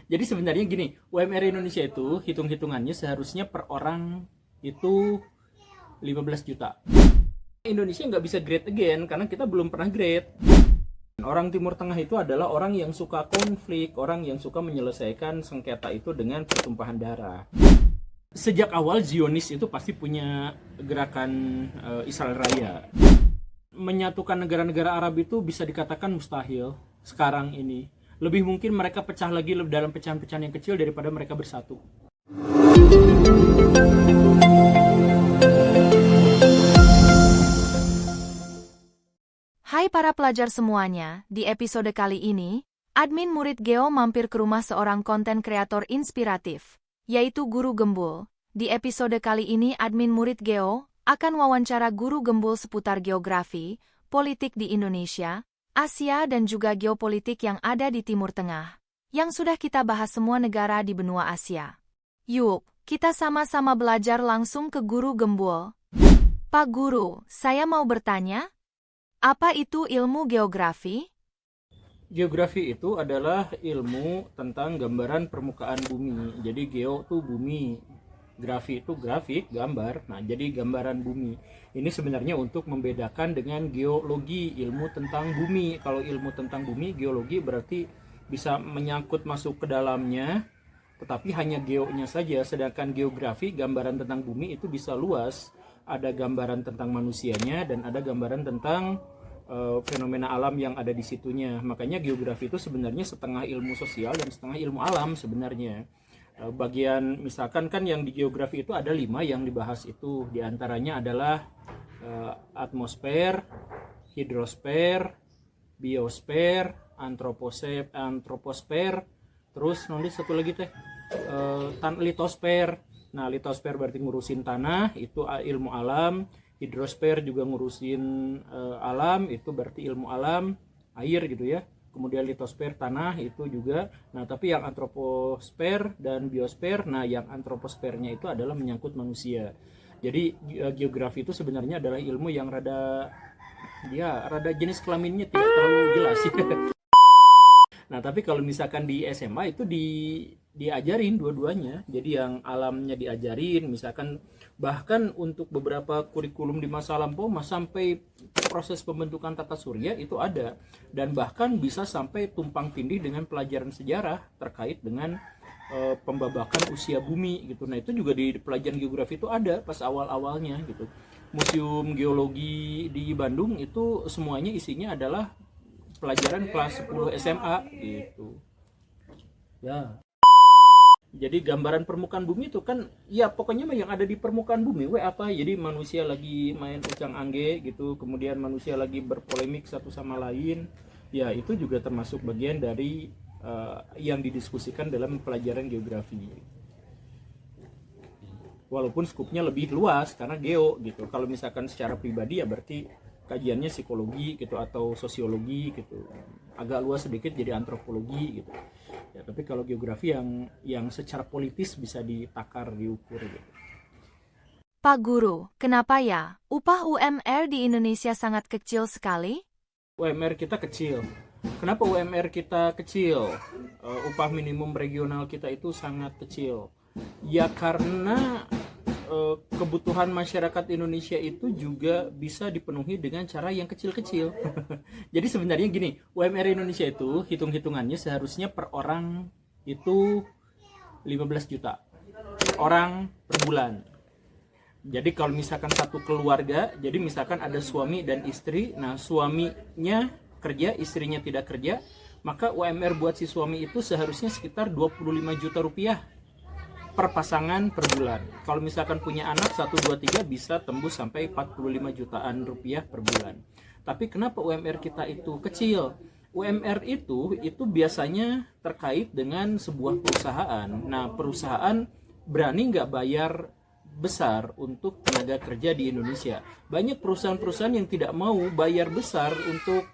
Jadi sebenarnya gini, UMR Indonesia itu hitung-hitungannya seharusnya per orang itu 15 juta. Indonesia nggak bisa great again karena kita belum pernah great. Orang Timur Tengah itu adalah orang yang suka konflik, orang yang suka menyelesaikan sengketa itu dengan pertumpahan darah. Sejak awal Zionis itu pasti punya gerakan Israel Raya. Menyatukan negara-negara Arab itu bisa dikatakan mustahil sekarang ini. Lebih mungkin mereka pecah lagi dalam pecahan-pecahan yang kecil daripada mereka bersatu. Hai para pelajar semuanya, di episode kali ini, admin murid Geo mampir ke rumah seorang konten kreator inspiratif, yaitu Guru Gembul. Di episode kali ini admin murid Geo akan wawancara Guru Gembul seputar geografi, politik di Indonesia, Asia dan juga geopolitik yang ada di Timur Tengah, yang sudah kita bahas semua negara di benua Asia. Yuk, kita sama-sama belajar langsung ke Guru Gembul. Pak Guru, saya mau bertanya, apa itu ilmu geografi? Geografi itu adalah ilmu tentang gambaran permukaan bumi. Jadi geo itu bumi, grafi itu grafik, gambar. Nah, jadi gambaran bumi. Ini sebenarnya untuk membedakan dengan geologi, ilmu tentang bumi. Kalau ilmu tentang bumi, geologi berarti bisa menyangkut masuk ke dalamnya, tetapi hanya geonya saja. Sedangkan geografi, gambaran tentang bumi itu bisa luas. Ada gambaran tentang manusianya dan ada gambaran tentang fenomena alam yang ada di situnya. Makanya geografi itu sebenarnya setengah ilmu sosial dan setengah ilmu alam sebenarnya. Bagian misalkan kan yang di geografi itu ada 5 yang dibahas itu. Di antaranya adalah atmosfer, hidrosfer, biosfer, antroposfer, terus nanti satu lagi teh litosfer. Nah, litosfer berarti ngurusin tanah, itu ilmu alam. Hidrosfer juga ngurusin alam, itu berarti ilmu alam, air gitu ya. Kemudian litosfer tanah itu juga. Nah, tapi yang antroposfer dan biosfer, nah yang antroposfernya itu adalah menyangkut manusia. Jadi geografi itu sebenarnya adalah ilmu yang rada jenis kelaminnya tidak terlalu jelas. Nah, tapi kalau misalkan di SMA itu diajarin dua-duanya. Jadi yang alamnya diajarin, misalkan bahkan untuk beberapa kurikulum di masa lampau sampai proses pembentukan tata surya itu ada. Dan bahkan bisa sampai tumpang tindih dengan pelajaran sejarah terkait dengan pembabakan usia bumi gitu. Nah, itu juga di pelajaran geografi itu ada pas awal-awalnya gitu. Museum Geologi di Bandung itu semuanya isinya adalah pelajaran kelas 10 SMA gitu. Ya. Jadi gambaran permukaan bumi itu kan ya pokoknya yang ada di permukaan bumi apa? Jadi manusia lagi main ucang angge gitu, kemudian manusia lagi berpolemik satu sama lain. Ya, itu juga termasuk bagian dari yang didiskusikan dalam pelajaran geografi. Walaupun skupnya lebih luas karena geo gitu. Kalau misalkan secara pribadi ya berarti kajiannya psikologi gitu atau sosiologi gitu. Agak luas sedikit jadi antropologi gitu. Ya, tapi kalau geografi yang secara politis bisa ditakar, diukur gitu. Pak Guru, kenapa ya upah UMR di Indonesia sangat kecil sekali? UMR kita kecil. Kenapa UMR kita kecil? Upah minimum regional kita itu sangat kecil. Ya karena kebutuhan masyarakat Indonesia itu juga bisa dipenuhi dengan cara yang kecil-kecil. Jadi sebenarnya gini, UMR Indonesia itu hitung-hitungannya seharusnya per orang itu 15 juta orang per bulan. Jadi kalau misalkan satu keluarga, jadi misalkan ada suami dan istri, nah suaminya kerja, istrinya tidak kerja, maka UMR buat si suami itu seharusnya sekitar 25 juta rupiah per pasangan per bulan. Kalau misalkan punya anak 1, 2, 3 bisa tembus sampai 45 jutaan rupiah per bulan. Tapi kenapa UMR kita itu kecil? UMR itu biasanya terkait dengan sebuah perusahaan. Nah, perusahaan berani nggak bayar besar untuk tenaga kerja di Indonesia. Banyak perusahaan-perusahaan yang tidak mau bayar besar untuk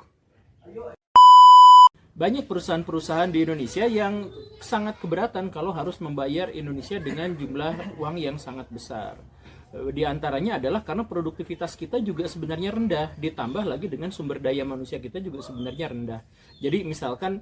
banyak perusahaan-perusahaan di Indonesia yang sangat keberatan kalau harus membayar Indonesia dengan jumlah uang yang sangat besar. Di antaranya adalah karena produktivitas kita juga sebenarnya rendah, ditambah lagi dengan sumber daya manusia kita juga sebenarnya rendah. Jadi misalkan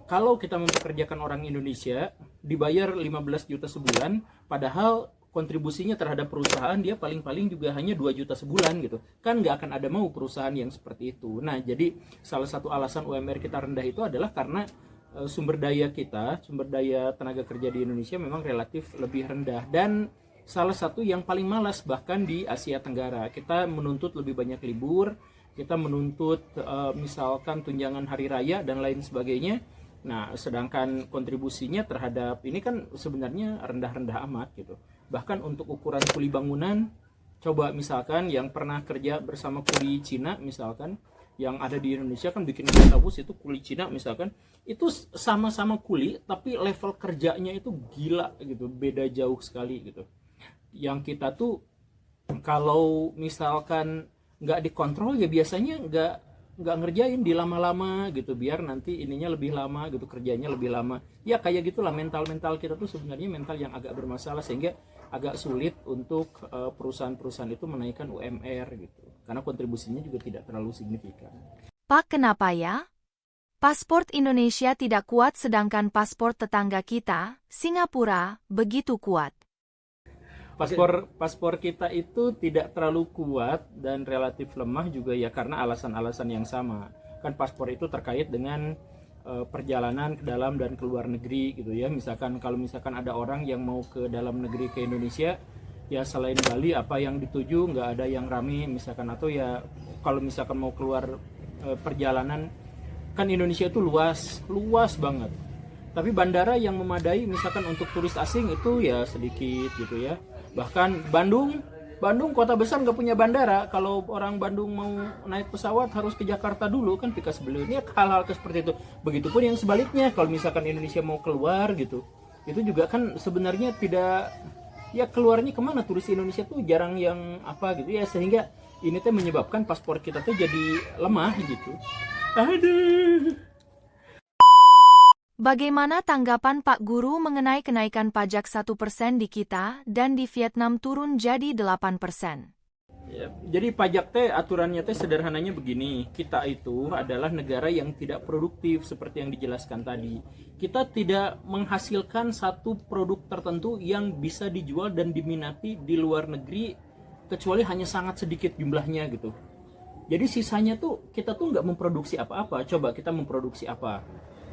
Kalau kita mempekerjakan orang Indonesia dibayar 15 juta sebulan, padahal kontribusinya terhadap perusahaan dia paling-paling juga hanya 2 juta sebulan gitu. Kan nggak akan ada mau perusahaan yang seperti itu. Nah, jadi salah satu alasan UMR kita rendah itu adalah karena sumber daya kita, sumber daya tenaga kerja di Indonesia memang relatif lebih rendah, dan salah satu yang paling malas bahkan di Asia Tenggara. Kita menuntut lebih banyak libur, kita menuntut misalkan tunjangan hari raya dan lain sebagainya. Nah, sedangkan kontribusinya terhadap ini kan sebenarnya rendah-rendah amat gitu. Bahkan untuk ukuran kuli bangunan, coba misalkan yang pernah kerja bersama kuli Cina misalkan, yang ada di Indonesia kan bikin gustafus itu kuli Cina misalkan, itu sama-sama kuli tapi level kerjanya itu gila gitu, beda jauh sekali gitu. Yang kita tuh kalau misalkan nggak dikontrol ya biasanya nggak ngerjain di lama-lama gitu, biar nanti ininya lebih lama gitu, kerjanya lebih lama. Ya kayak gitulah mental kita tuh sebenarnya mental yang agak bermasalah, sehingga agak sulit untuk perusahaan-perusahaan itu menaikkan UMR gitu, karena kontribusinya juga tidak terlalu signifikan. Pak, kenapa ya? Paspor Indonesia tidak kuat sedangkan paspor tetangga kita, Singapura, begitu kuat. Paspor kita itu tidak terlalu kuat dan relatif lemah juga ya karena alasan-alasan yang sama. Kan paspor itu terkait dengan perjalanan ke dalam dan ke luar negeri gitu ya. Misalkan kalau misalkan ada orang yang mau ke dalam negeri ke Indonesia, ya selain Bali apa yang dituju nggak ada yang rame misalkan, atau ya kalau misalkan mau keluar perjalanan, kan Indonesia itu luas banget. Tapi bandara yang memadai misalkan untuk turis asing itu ya sedikit gitu ya. Bahkan Bandung kota besar nggak punya bandara. Kalau orang Bandung mau naik pesawat harus ke Jakarta dulu kan, pika sebelumnya hal-hal seperti itu. Begitupun yang sebaliknya, kalau misalkan Indonesia mau keluar gitu, itu juga kan sebenarnya tidak, ya keluarnya kemana, turis Indonesia tuh jarang yang apa gitu ya, sehingga ini tuh menyebabkan paspor kita tuh jadi lemah gitu. Aduh. Bagaimana tanggapan Pak Guru mengenai kenaikan pajak 1% di kita dan di Vietnam turun jadi 8%? Ya, jadi pajak teh aturannya teh sederhananya begini, kita itu adalah negara yang tidak produktif seperti yang dijelaskan tadi. Kita tidak menghasilkan satu produk tertentu yang bisa dijual dan diminati di luar negeri, kecuali hanya sangat sedikit jumlahnya gitu. Jadi sisanya tuh kita tuh nggak memproduksi apa-apa. Coba kita memproduksi apa?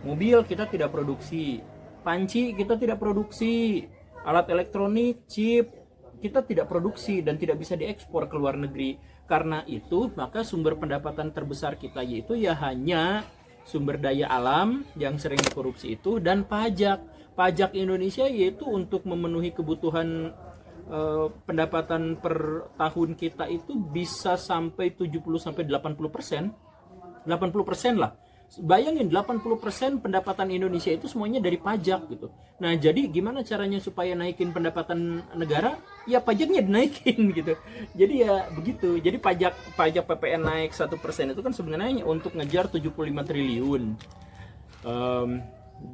Mobil kita tidak produksi, panci kita tidak produksi, alat elektronik, chip kita tidak produksi dan tidak bisa diekspor ke luar negeri. Karena itu maka sumber pendapatan terbesar kita yaitu ya hanya sumber daya alam yang sering dikorupsi itu dan pajak. Pajak Indonesia yaitu untuk memenuhi kebutuhan pendapatan per tahun kita itu bisa sampai 70-80%. 80% lah. Bayangin 80% pendapatan Indonesia itu semuanya dari pajak gitu. Nah, jadi gimana caranya supaya naikin pendapatan negara? Ya pajaknya dinaikin gitu. Jadi ya begitu. Jadi pajak PPN naik 1% itu kan sebenarnya untuk ngejar 75 triliun.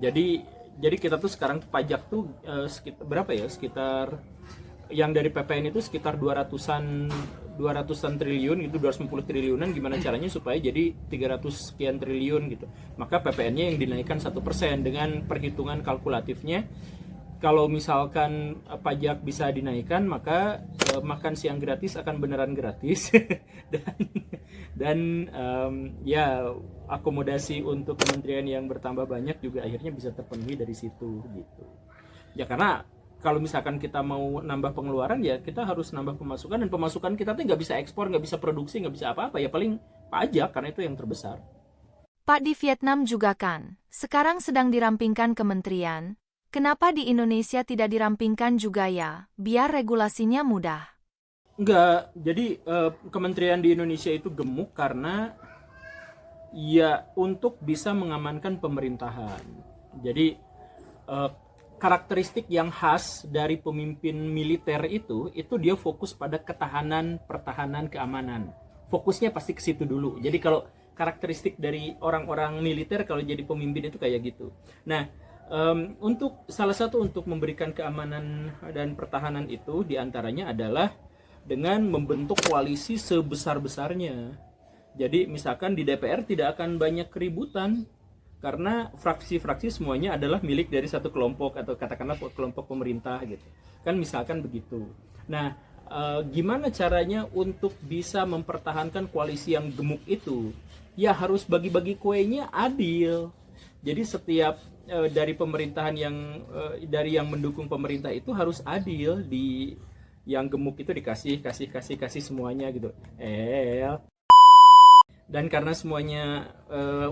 Jadi kita tuh sekarang pajak tuh sekitar berapa ya? Sekitar yang dari PPN itu sekitar 200-an triliun gitu, 250 triliunan. Gimana caranya supaya jadi 300 sekian triliun gitu. Maka PPN-nya yang dinaikkan 1% dengan perhitungan kalkulatifnya. Kalau misalkan pajak bisa dinaikkan, maka makan siang gratis akan beneran gratis. dan ya akomodasi untuk kementerian yang bertambah banyak juga akhirnya bisa terpenuhi dari situ gitu. Ya karena kalau misalkan kita mau nambah pengeluaran ya kita harus nambah pemasukan, dan pemasukan kita tuh nggak bisa ekspor, nggak bisa produksi, nggak bisa apa-apa, ya paling pajak karena itu yang terbesar. Pak, di Vietnam juga kan, sekarang sedang dirampingkan kementerian, kenapa di Indonesia tidak dirampingkan juga ya, biar regulasinya mudah? Enggak, jadi kementerian di Indonesia itu gemuk karena ya untuk bisa mengamankan pemerintahan. Jadi karakteristik yang khas dari pemimpin militer itu dia fokus pada ketahanan, pertahanan, keamanan. Fokusnya pasti ke situ dulu. Jadi kalau karakteristik dari orang-orang militer kalau jadi pemimpin itu kayak gitu. Nah, untuk salah satu untuk memberikan keamanan dan pertahanan itu diantaranya adalah dengan membentuk koalisi sebesar-besarnya. Jadi misalkan di DPR tidak akan banyak keributan. karena fraksi-fraksi semuanya adalah milik dari satu kelompok atau katakanlah kelompok pemerintah gitu kan, misalkan begitu. Nah, gimana caranya untuk bisa mempertahankan koalisi yang gemuk itu? Ya harus bagi-bagi kuenya adil. Jadi setiap dari pemerintahan dari yang mendukung pemerintah itu harus adil, di yang gemuk itu kasih semuanya gitu. Dan karena semuanya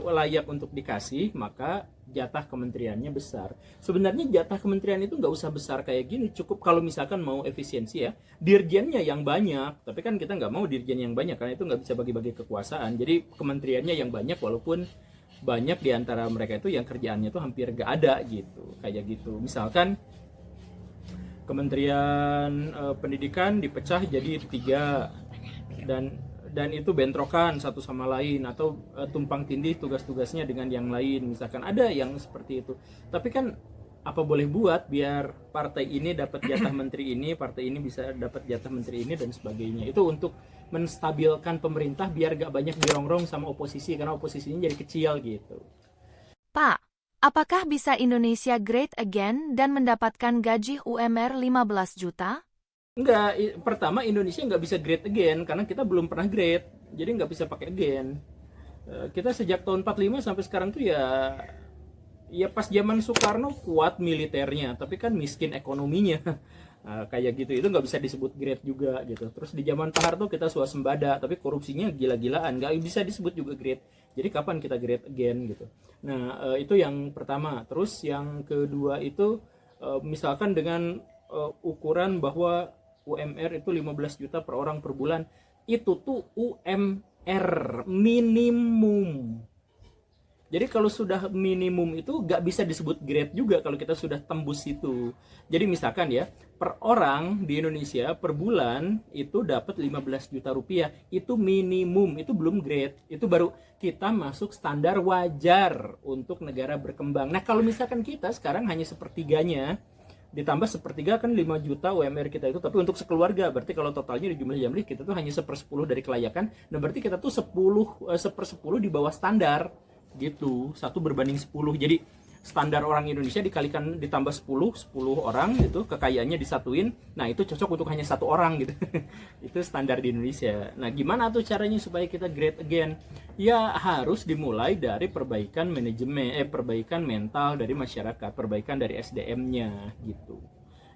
layak untuk dikasih, maka jatah kementeriannya besar. Sebenarnya jatah kementerian itu nggak usah besar kayak gini, cukup kalau misalkan mau efisiensi ya, dirjennya yang banyak. Tapi kan kita nggak mau dirjen yang banyak, karena itu nggak bisa bagi-bagi kekuasaan. Jadi kementeriannya yang banyak, walaupun banyak diantara mereka itu yang kerjaannya tuh hampir nggak ada gitu, kayak gitu. Misalkan Kementerian Pendidikan dipecah jadi 3, dan itu bentrokan satu sama lain, atau tumpang tindih tugas-tugasnya dengan yang lain, misalkan ada yang seperti itu. Tapi kan apa boleh buat biar partai ini dapat jatah menteri ini, partai ini bisa dapat jatah menteri ini, dan sebagainya. Itu untuk menstabilkan pemerintah biar gak banyak dirongrong sama oposisi, karena oposisinya jadi kecil gitu. Pak, apakah bisa Indonesia great again dan mendapatkan gaji UMR 15 juta? Enggak, pertama Indonesia nggak bisa great again karena kita belum pernah great, jadi nggak bisa pakai again. Kita sejak tahun 45 sampai sekarang tuh ya pas zaman Soekarno kuat militernya, tapi kan miskin ekonominya. Kayak gitu, itu nggak bisa disebut great juga gitu. Terus di zaman Pak Harto kita swasembada, tapi korupsinya gila-gilaan, nggak bisa disebut juga great. Jadi kapan kita great again gitu. Nah, itu yang pertama. Terus yang kedua itu misalkan dengan ukuran bahwa UMR itu 15 juta per orang per bulan, itu tuh UMR minimum. Jadi kalau sudah minimum itu gak bisa disebut grade juga kalau kita sudah tembus itu. Jadi misalkan ya, per orang di Indonesia per bulan itu dapat 15 juta rupiah, itu minimum, itu belum grade. Itu baru kita masuk standar wajar untuk negara berkembang. Nah kalau misalkan kita sekarang hanya sepertiganya, ditambah sepertiga kan 5 juta UMR kita itu, tapi untuk sekeluarga, berarti kalau totalnya di jumlah jamli kita tuh hanya 1/10 dari kelayakan. Nah berarti kita tuh 1/10 di bawah standar gitu, 1/10. Jadi standar orang Indonesia dikalikan ditambah 10 orang gitu, kekayaannya disatuin, nah itu cocok untuk hanya 1 orang gitu. Itu standar di Indonesia. Nah gimana tuh caranya supaya kita great again? Ya harus dimulai dari perbaikan manajemen, perbaikan mental dari masyarakat, perbaikan dari SDM-nya gitu.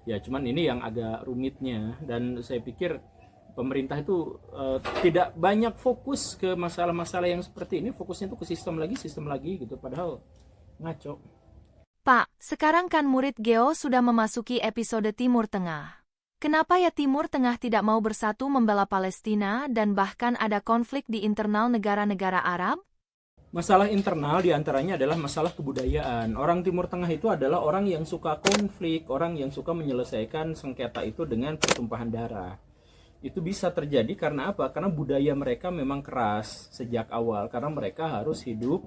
Ya cuman ini yang agak rumitnya, dan saya pikir pemerintah itu tidak banyak fokus ke masalah-masalah yang seperti ini, fokusnya tuh ke sistem lagi gitu, padahal ngaco. Pak, sekarang kan murid Geo sudah memasuki episode Timur Tengah. Kenapa ya Timur Tengah tidak mau bersatu membela Palestina dan bahkan ada konflik di internal negara-negara Arab? Masalah internal diantaranya adalah masalah kebudayaan. Orang Timur Tengah itu adalah orang yang suka konflik, orang yang suka menyelesaikan sengketa itu dengan pertumpahan darah. Itu bisa terjadi karena apa? Karena budaya mereka memang keras sejak awal, karena mereka harus hidup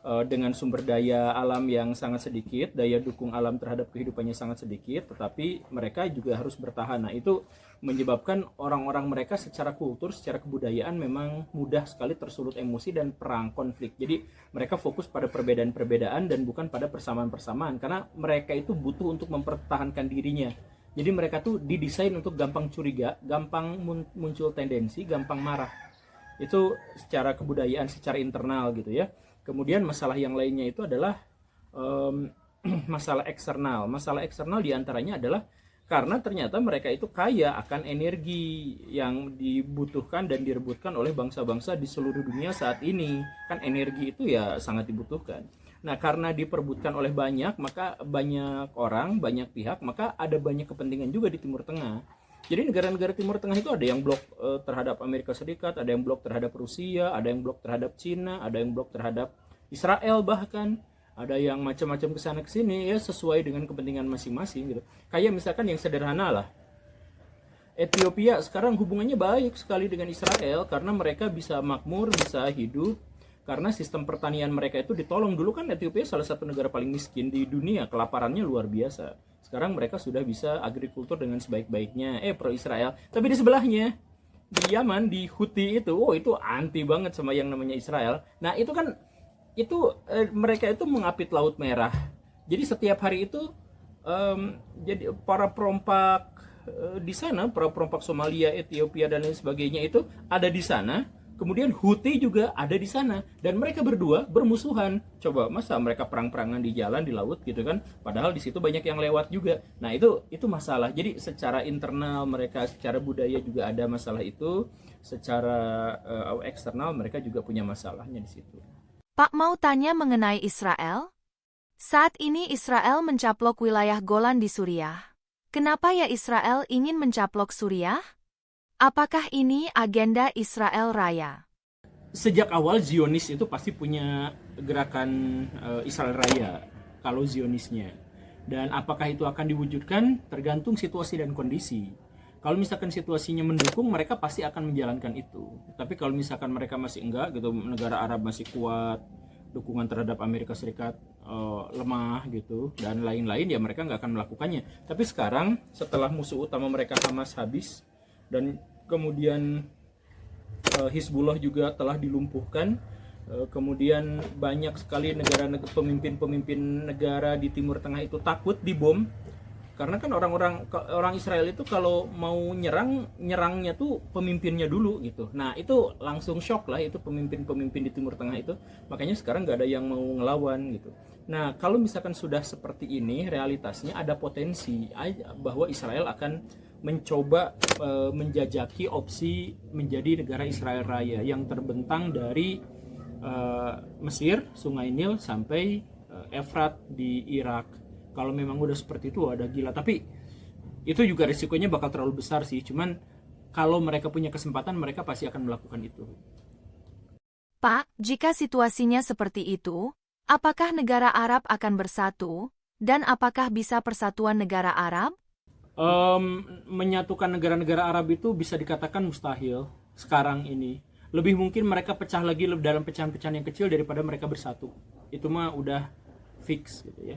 dengan sumber daya alam yang sangat sedikit, daya dukung alam terhadap kehidupannya sangat sedikit, tetapi mereka juga harus bertahan. Nah itu menyebabkan orang-orang mereka secara kultur, secara kebudayaan memang mudah sekali tersulut emosi dan perang konflik. Jadi mereka fokus pada perbedaan-perbedaan dan bukan pada persamaan-persamaan, karena mereka itu butuh untuk mempertahankan dirinya. Jadi mereka tuh didesain untuk gampang curiga, gampang muncul tendensi, gampang marah. Itu secara kebudayaan, secara internal gitu ya. Kemudian masalah yang lainnya itu adalah masalah eksternal. Masalah eksternal diantaranya adalah karena ternyata mereka itu kaya akan energi yang dibutuhkan dan direbutkan oleh bangsa-bangsa di seluruh dunia saat ini. Kan energi itu ya sangat dibutuhkan. Nah karena diperebutkan oleh banyak, maka banyak orang, banyak pihak, maka ada banyak kepentingan juga di Timur Tengah. Jadi negara-negara Timur Tengah itu ada yang blok terhadap Amerika Serikat, ada yang blok terhadap Rusia, ada yang blok terhadap Cina, ada yang blok terhadap Israel bahkan. Ada yang macam-macam kesana kesini ya sesuai dengan kepentingan masing-masing gitu. Kayak misalkan yang sederhana lah, Ethiopia sekarang hubungannya baik sekali dengan Israel karena mereka bisa makmur, bisa hidup, karena sistem pertanian mereka itu ditolong. Dulu kan Ethiopia salah satu negara paling miskin di dunia, kelaparannya luar biasa. Sekarang mereka sudah bisa agrikultur dengan sebaik-baiknya, pro Israel. Tapi di sebelahnya, di Yaman, di Houthi itu, itu anti banget sama yang namanya Israel. Nah itu kan mereka itu mengapit Laut Merah. Jadi setiap hari itu jadi para perompak di sana, para perompak Somalia, Ethiopia dan lain sebagainya itu ada di sana. Kemudian Houthi juga ada di sana dan mereka berdua bermusuhan. Coba masa mereka perang-perangan di jalan di laut gitu kan? Padahal di situ banyak yang lewat juga. Nah, itu masalah. Jadi secara internal mereka, secara budaya juga ada masalah itu. Secara eksternal mereka juga punya masalahnya di situ. Pak mau tanya mengenai Israel? Saat ini Israel mencaplok wilayah Golan di Suriah. Kenapa ya Israel ingin mencaplok Suriah? Apakah ini agenda Israel Raya? Sejak awal Zionis itu pasti punya gerakan Israel Raya, kalau Zionisnya. Dan apakah itu akan diwujudkan tergantung situasi dan kondisi. Kalau misalkan situasinya mendukung, mereka pasti akan menjalankan itu. Tapi kalau misalkan mereka masih enggak gitu, negara Arab masih kuat, dukungan terhadap Amerika Serikat lemah gitu, dan lain-lain, ya mereka nggak akan melakukannya. Tapi sekarang setelah musuh utama mereka Hamas habis, dan kemudian Hizbullah juga telah dilumpuhkan, kemudian banyak sekali pemimpin-pemimpin negara di Timur Tengah itu takut dibom, karena kan orang Israel itu kalau mau nyerangnya tuh pemimpinnya dulu gitu. Nah itu langsung shock lah, itu pemimpin-pemimpin di Timur Tengah itu, makanya sekarang nggak ada yang mau ngelawan gitu. Nah kalau misalkan sudah seperti ini, realitasnya ada potensi bahwa Israel akan mencoba menjajaki opsi menjadi negara Israel Raya yang terbentang dari Mesir, Sungai Nil sampai Efrat di Irak. Kalau memang udah seperti itu ada gila, tapi itu juga risikonya bakal terlalu besar sih. Cuman kalau mereka punya kesempatan, mereka pasti akan melakukan itu. Pak, jika situasinya seperti itu, apakah negara Arab akan bersatu? Dan apakah bisa persatuan negara Arab? Menyatukan negara-negara Arab itu bisa dikatakan mustahil sekarang ini. Lebih mungkin mereka pecah lagi dalam pecahan-pecahan yang kecil daripada mereka bersatu. Itu mah udah fix gitu ya.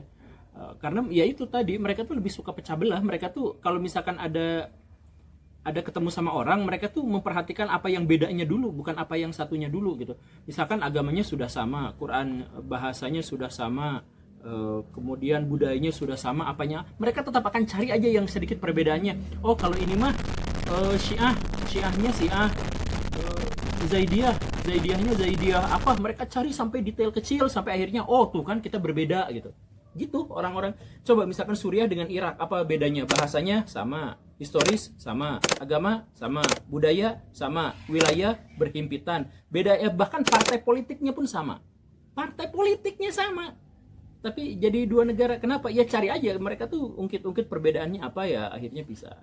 Karena ya itu tadi, mereka tuh lebih suka pecah belah. Mereka tuh kalau misalkan ada ketemu sama orang, mereka tuh memperhatikan apa yang bedanya dulu, bukan apa yang satunya dulu gitu. Misalkan agamanya sudah sama, Quran bahasanya sudah sama, kemudian budayanya sudah sama, apanya, mereka tetap akan cari aja yang sedikit perbedaannya. Oh kalau ini mah Syiahnya Syiah, Zaidiyahnya Zaidiyah apa, mereka cari sampai detail kecil, sampai akhirnya oh tuh kan kita berbeda gitu orang-orang. Coba misalkan Suriah dengan Irak, apa bedanya? Bahasanya sama, historis sama, agama sama, budaya sama, wilayah berhimpitan beda, ya bahkan partai politiknya pun sama, tapi jadi dua negara. Kenapa? Ya cari aja, mereka tuh ungkit-ungkit perbedaannya apa, ya akhirnya bisa.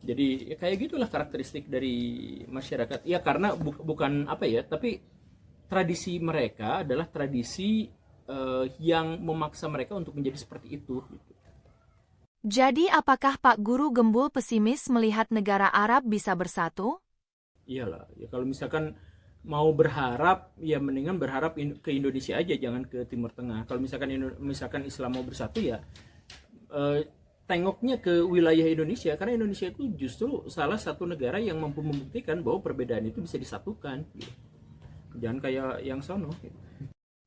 Jadi ya kayak gitulah karakteristik dari masyarakat ya, karena bukan apa ya, tapi tradisi mereka adalah tradisi yang memaksa mereka untuk menjadi seperti itu gitu. Jadi apakah Pak Guru Gembul pesimis melihat negara Arab bisa bersatu? Iyalah, ya kalau misalkan mau berharap, ya mendingan berharap ke Indonesia aja, jangan ke Timur Tengah. Kalau misalkan Islam mau bersatu, ya tengoknya ke wilayah Indonesia, karena Indonesia itu justru salah satu negara yang mampu membuktikan bahwa perbedaan itu bisa disatukan gitu. Jangan kayak yang sono gitu.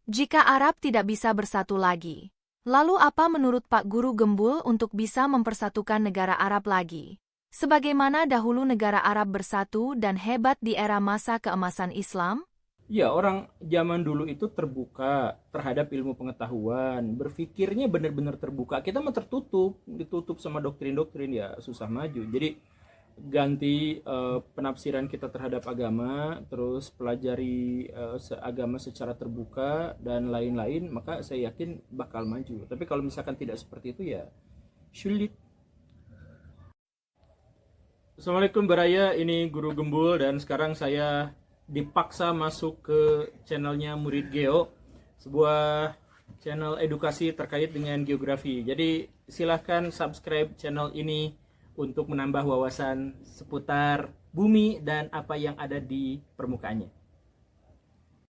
Jika Arab tidak bisa bersatu lagi, lalu apa menurut Pak Guru Gembul untuk bisa mempersatukan negara Arab lagi? Sebagaimana dahulu negara Arab bersatu dan hebat di era masa keemasan Islam? Ya, orang zaman dulu itu terbuka terhadap ilmu pengetahuan, berpikirnya benar-benar terbuka. Kita mah ditutup sama doktrin-doktrin, ya susah maju. Jadi ganti penafsiran kita terhadap agama, terus pelajari agama secara terbuka dan lain-lain, maka saya yakin bakal maju. Tapi kalau misalkan tidak seperti itu, ya sulit. Assalamualaikum Baraya, ini Guru Gembul dan sekarang saya dipaksa masuk ke channelnya Murid Geo, sebuah channel edukasi terkait dengan geografi. Jadi silahkan subscribe channel ini untuk menambah wawasan seputar bumi dan apa yang ada di permukaannya.